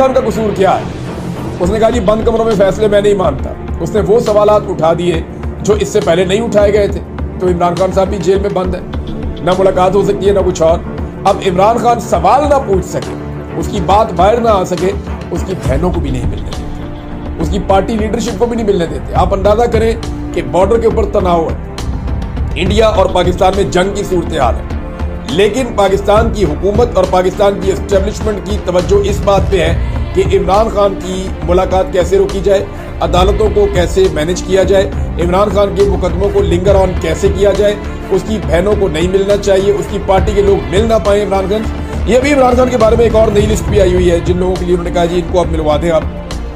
खान का कसूर क्या है? उसने कहा जी बंद कमरों में फैसले मैं नहीं मानता। उसने वो सवालात उठा दिए जो इससे पहले नहीं उठाए गए थे। तो इमरान खान साहब भी जेल में बंद है, ना मुलाकात हो सकती है ना कुछ और। अब इमरान खान सवाल ना पूछ सके, उसकी बात बाहर ना आ सके, उसकी बहनों को भी नहीं मिलने देते, उसकी पार्टी लीडरशिप को भी नहीं मिलने देते। आप अंदाजा करें कि बॉर्डर के ऊपर तनाव है, इंडिया और पाकिस्तान में जंग की सूरत हाल है, लेकिन पाकिस्तान की हुकूमत और पाकिस्तान की एस्टेब्लिशमेंट की तवज्जो इस बात पे है कि इमरान खान की मुलाकात कैसे रोकी जाए, अदालतों को कैसे मैनेज किया जाए, इमरान खान के मुकदमों को लिंगर ऑन कैसे किया जाए, उसकी बहनों को नहीं मिलना चाहिए, उसकी पार्टी के लोग मिल ना पाए इमरान खान। ये भी इमरान खान के बारे में एक और नई लिस्ट भी आई हुई है, जिन लोगों के लिए उन्होंने कहा जी इनको अब मिलवा दें आप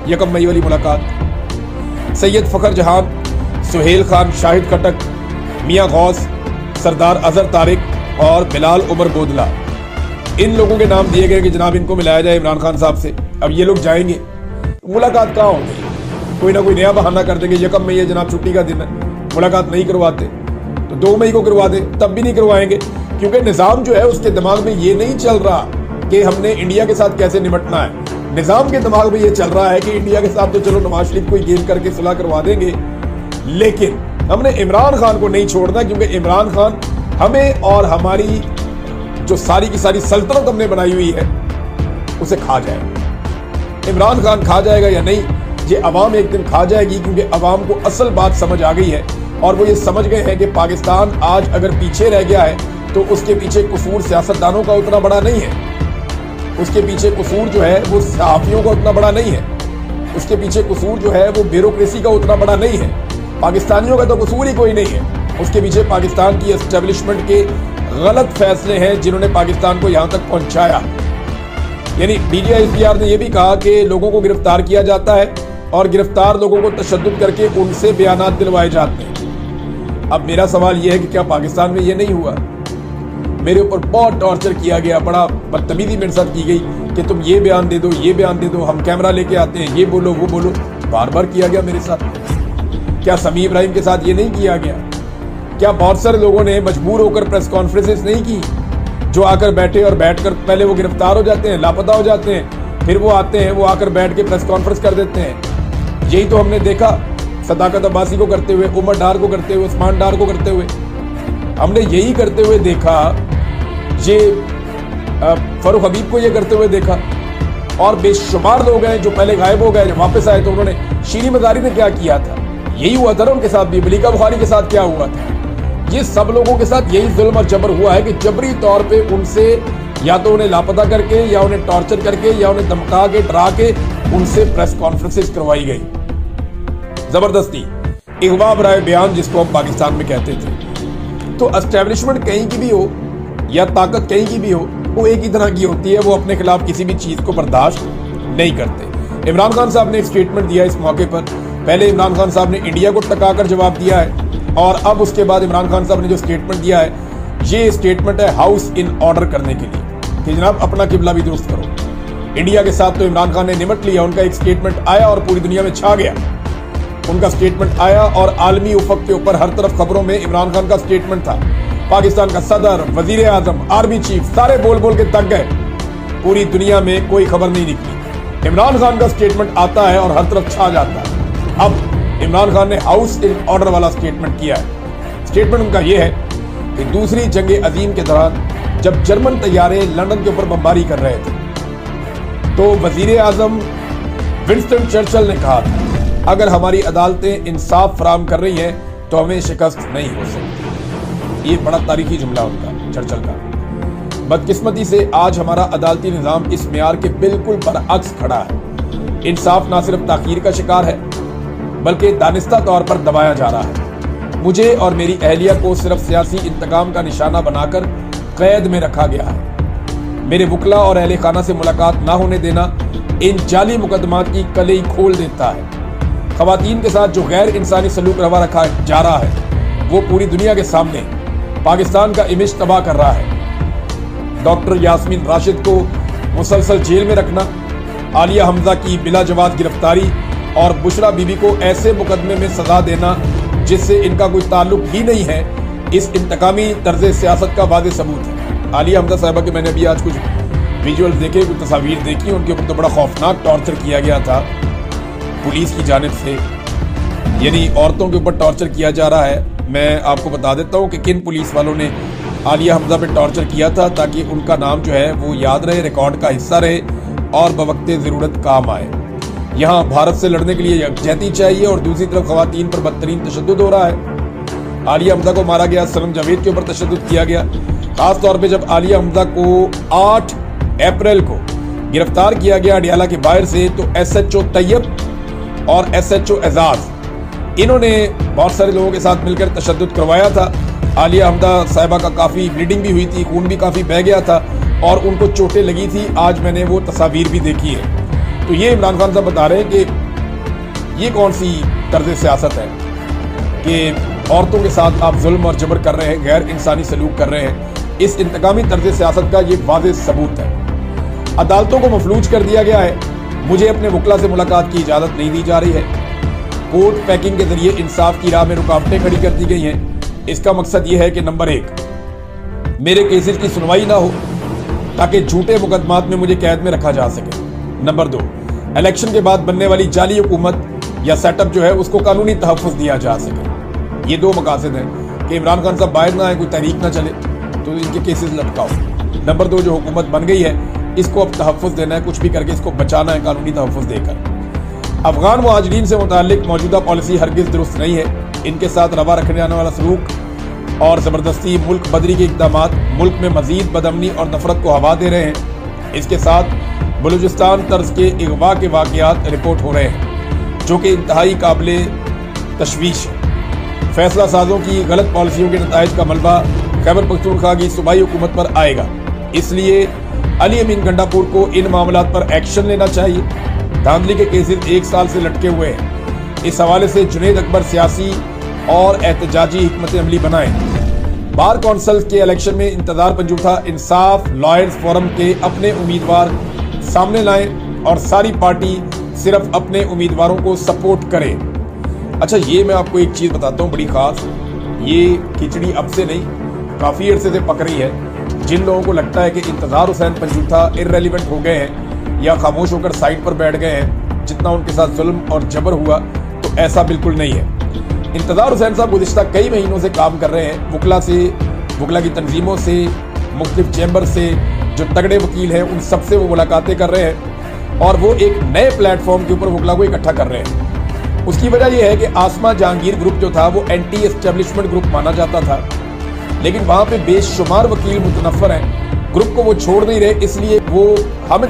1 मई वाली मुलाकात। सैयद फ़खर जहान, सुहेल खान, शाहिद खटक, मियाँ गौस, सरदार अजहर तारिक और बिलाल उमर बोदला, इन लोगों के नाम दिए गए कि जनाब इनको मिलाया जाए इमरान खान साहब से। अब ये लोग जाएंगे, मुलाकात कहाँ होगी? कोई ना कोई नया बहाना कर देंगे, 1 मई है जनाब छुट्टी का दिन है, मुलाकात नहीं करवाते तो 2 मई को करवा दे, तब भी नहीं करवाएंगे, क्योंकि निज़ाम जो है उसके दिमाग में ये नहीं चल रहा कि हमने इंडिया के साथ कैसे निपटना है। निज़ाम के दिमाग में ये चल रहा है कि इंडिया के साथ तो चलो नवाज शरीफ को गेम करके सुलह करवा देंगे, लेकिन हमने इमरान खान को नहीं छोड़ना, क्योंकि इमरान खान हमें और हमारी जो सारी की सारी सल्तनत हमने बनाई हुई है उसे खा जाएगा। इमरान खान खा जाएगा या नहीं, ये अवाम एक दिन खा जाएगी, क्योंकि अवाम को असल बात समझ आ गई है और वो ये समझ गए हैं कि पाकिस्तान आज अगर पीछे रह गया है तो उसके पीछे कसूर सियासतदानों का उतना बड़ा नहीं है, उसके पीछे कसूर जो है वो सहाफ़ियों का उतना बड़ा नहीं है, उसके पीछे कसूर जो है वो ब्यूरोक्रेसी का उतना बड़ा नहीं है, पाकिस्तानियों का तो कसूर ही कोई नहीं है, उसके पीछे पाकिस्तान की एस्टेब्लिशमेंट के गलत फैसले हैं जिन्होंने पाकिस्तान को यहाँ तक पहुँचाया। यानी DGICR ने यह भी कहा कि लोगों को गिरफ्तार किया जाता है और गिरफ्तार लोगों को तशद्दुद करके उनसे बयानात दिलवाए जाते हैं। अब मेरा सवाल यह है कि क्या पाकिस्तान में ये नहीं हुआ? मेरे ऊपर बहुत टॉर्चर किया गया, बड़ा बदतमीजी मेरे साथ की गई कि तुम ये बयान दे दो, ये बयान दे दो, हम कैमरा लेके आते हैं, ये बोलो वो बोलो, बार बार किया गया मेरे साथ। क्या समी इब्राहिम के साथ ये नहीं किया गया? क्या बहुत सारे लोगों ने मजबूर होकर प्रेस कॉन्फ्रेंसेस नहीं की, जो आकर बैठे और बैठकर पहले वो गिरफ्तार हो जाते हैं, लापता हो जाते हैं, फिर वो आते हैं, वो आकर बैठ के प्रेस कॉन्फ्रेंस कर देते हैं। यही तो हमने देखा सदाकत अब्बासी को करते हुए, उमर डार को करते हुए, उस्मान डार को करते हुए, हमने यही करते हुए देखा, ये फरूख हबीब को ये करते हुए देखा, और बेशुमार लोग हैं जो पहले गायब हो गए, जब वापस आए तो उन्होंने, शीरी मज़ारी ने क्या किया था, यही हुआ था ना उनके साथ भी। मलिका बुखारी के साथ क्या हुआ था? ये सब लोगों के साथ यही जुल्म और जबर हुआ है कि जबरी तौर पे उनसे या तो उन्हें लापता करके या उन्हें टॉर्चर करके या उन्हें धमका के डरा के उनसे प्रेस कॉन्फ्रेंसेस करवाई गई, जबरदस्ती इगवा बराए बयान जिसको हम पाकिस्तान में कहते थे। तो एस्टेब्लिशमेंट कहीं की भी हो या ताकत कहीं की भी हो, वो एक ही तरह की होती है, वो अपने खिलाफ किसी भी चीज को बर्दाश्त नहीं करते। इमरान खान साहब ने एक स्टेटमेंट दिया इस मौके पर। पहले इमरान खान साहब ने इंडिया को टकाकर जवाब दिया है, और अब उसके बाद इमरान खान साहब ने जो स्टेटमेंट दिया है, ये स्टेटमेंट है हाउस इन ऑर्डर करने के लिए कि जनाब अपना किबला भी दुरुस्त करो। इंडिया के साथ तो इमरान खान ने निमट लिया, उनका एक स्टेटमेंट आया और पूरी दुनिया में छा गया। उनका स्टेटमेंट आया और आलमी उफक के ऊपर हर तरफ खबरों में इमरान खान का स्टेटमेंट था। पाकिस्तान का सदर, वजीर आजम, आर्मी चीफ सारे बोल बोल के तक गए, पूरी दुनिया में कोई खबर नहीं निकली। इमरान खान का स्टेटमेंट आता है और हर तरफ छा जाता है। अब इमरान खान ने हाउस इन ऑर्डर वाला स्टेटमेंट किया है। स्टेटमेंट उनका यह है कि दूसरी जंग अजीम के दौरान जब जर्मन तैयारे लंदन के ऊपर बमबारी कर रहे थे, तो वजीर आजम विंस्टन चर्चिल ने कहा था अगर हमारी अदालतें इंसाफ फराहम कर रही हैं तो हमें शिकस्त नहीं हो सकती। ये बड़ा तारीखी जुमला उनका, चर्चिल का। बदकिस्मती से आज हमारा अदालती निज़ाम इस मेयार के बिल्कुल बरअक्स खड़ा है। इंसाफ ना सिर्फ ताखीर का शिकार है बल्कि दानिस्ता तौर पर दबाया जा रहा है। मुझे और मेरी अहलिया को सिर्फ सियासी इंतकाम का निशाना बनाकर कैद में रखा गया है। मेरे वकला और अहले खाना से मुलाकात ना होने देना इन जाली मुकदमात की कलई खोल देता है। खवातीन के साथ जो गैर इंसानी सलूक रवा रखा जा रहा है वो पूरी दुनिया के सामने पाकिस्तान का इमेज तबाह कर रहा है। डॉक्टर यास्मीन राशिद को मुसलसल जेल में रखना, आलिया हमजा की बिला जवाब गिरफ्तारी और बुशरा बीबी को ऐसे मुकदमे में सजा देना जिससे इनका कोई ताल्लुक ही नहीं है, इस इंतकामी तर्ज सियासत का वाज़ेह सबूत है। आलिया हमजा साहिबा के मैंने अभी आज कुछ विजुअल्स देखे, कुछ तस्वीर देखी, उनके ऊपर तो बड़ा खौफनाक टॉर्चर किया गया था पुलिस की जानिब से, यानी औरतों के ऊपर टॉर्चर किया जा रहा है। मैं आपको बता देता हूँ कि किन पुलिस वालों ने आलिया हमजा पे टॉर्चर किया था, ताकि उनका नाम जो है वो याद रहे, रिकॉर्ड का हिस्सा रहे और बवक्ते ज़रूरत काम आए। यहाँ भारत से लड़ने के लिए यकजहती चाहिए और दूसरी तरफ ख़वातीन पर बदतरीन तशद्दुद हो रहा है। आलिया हमजा को मारा गया, सनम जावेद के ऊपर तशद्दुद किया गया। खास तौर पे जब आलिया हमजा को 8 अप्रैल को गिरफ्तार किया गया अडियाला के बाहर से, तो SHO तैयब और SHO एजाज, इन्होंने बहुत सारे लोगों के साथ मिलकर तशद्दुद करवाया था। आलिया हमजा साहिबा का काफ़ी ब्लीडिंग भी हुई थी, खून भी काफ़ी बह गया था और उनको चोटें लगी थी। आज मैंने वो तस्वीर भी देखी है। तो ये इमरान खान साहब बता रहे हैं कि ये कौन सी तर्ज सियासत है कि औरतों के साथ आप जुल्म और जबर कर रहे हैं, गैर इंसानी सलूक कर रहे हैं। इस इंतकामी तर्ज सियासत का ये वाज़ेह सबूत है। अदालतों को मफलूज कर दिया गया है। मुझे अपने वकला से मुलाकात की इजाज़त नहीं दी जा रही है। कोर्ट पैकिंग के जरिए इंसाफ की राह में रुकावटें खड़ी कर दी गई हैं। इसका मकसद ये है कि नंबर 1, मेरे केसेस की सुनवाई ना हो ताकि झूठे मुकदमात में मुझे कैद में रखा जा सके। नंबर 2, इलेक्शन के बाद बनने वाली जाली हुकूमत या सेटअप जो है उसको कानूनी तहफ़्फ़ुज़ दिया जा सके। ये 2 मकासद हैं कि इमरान खान साहब बाहर ना आए, कोई तहरीक ना चले, तो इनके केसेस लटकाओ। नंबर 2, जो हुकूमत बन गई है इसको अब तहफ़्फ़ुज़ देना है, कुछ भी करके इसको बचाना है कानूनी तहफ़्फ़ुज़ देकर। अफगान मुहाजिरीन से मुताल्लिक मौजूदा पॉलिसी हरगिज़ दुरुस्त नहीं है। इनके साथ रवा रखने जाने वाला सलूक और ज़बरदस्ती मुल्क बदरी के इक़दामात मुल्क में मज़ीद बदअमनी और नफरत को हवा दे रहे हैं। इसके साथ बलूचिस्तान तर्ज के अगवा के वाक़यात रिपोर्ट हो रहे हैं, जो कि इंतहाई काबिले तशवीश है। फैसला साजों की गलत पॉलिसियों के नताइज का मलबा खैबर पख्तूनख्वा की सूबाई हुकूमत पर आएगा। इसलिए अली अमीन गंडापुर को इन मामलात पर एक्शन लेना चाहिए। धांधली के केसेस 1 साल से लटके हुए हैं। इस हवाले से जुनैद अकबर सियासी और एहतजाजी हिकमत अमली बनाएं। बार कौंसिल के इलेक्शन में इंतजार पंजूठा इंसाफ लॉयर्स फोरम के अपने उम्मीदवार सामने लाएं और सारी पार्टी सिर्फ अपने उम्मीदवारों को सपोर्ट करे। अच्छा, ये मैं आपको एक चीज़ बताता हूँ बड़ी ख़ास, ये खिचड़ी अब से नहीं, काफ़ी अरसे से पक रही है। जिन लोगों को लगता है कि इंतज़ार हुसैन पंजूठा इर्रेलेवेंट हो गए हैं या खामोश होकर साइड पर बैठ गए हैं जितना उनके साथ जुल्म और जबर हुआ, तो ऐसा बिल्कुल नहीं है। इंतज़ार हुसैन साहब गुज़िश्ता कई महीनों से काम कर रहे हैं, वकला की तंजीमों से, मुख्तलिफ चैम्बर से, जो तगड़े वकील हैं उन सबसे वो मुलाकातें कर रहे हैं और वो एक नए प्लेटफॉर्म के ऊपर वकला को इकट्ठा कर रहे हैं। उसकी वजह यह है कि आसमा जहांगीर ग्रुप जो था वो एंटी एस्टेब्लिशमेंट ग्रुप माना जाता था, लेकिन वहाँ पे बेशुमार वकील मुतनफ़र हैं, ग्रुप को वो छोड़ नहीं रहे, इसलिए वो हामिद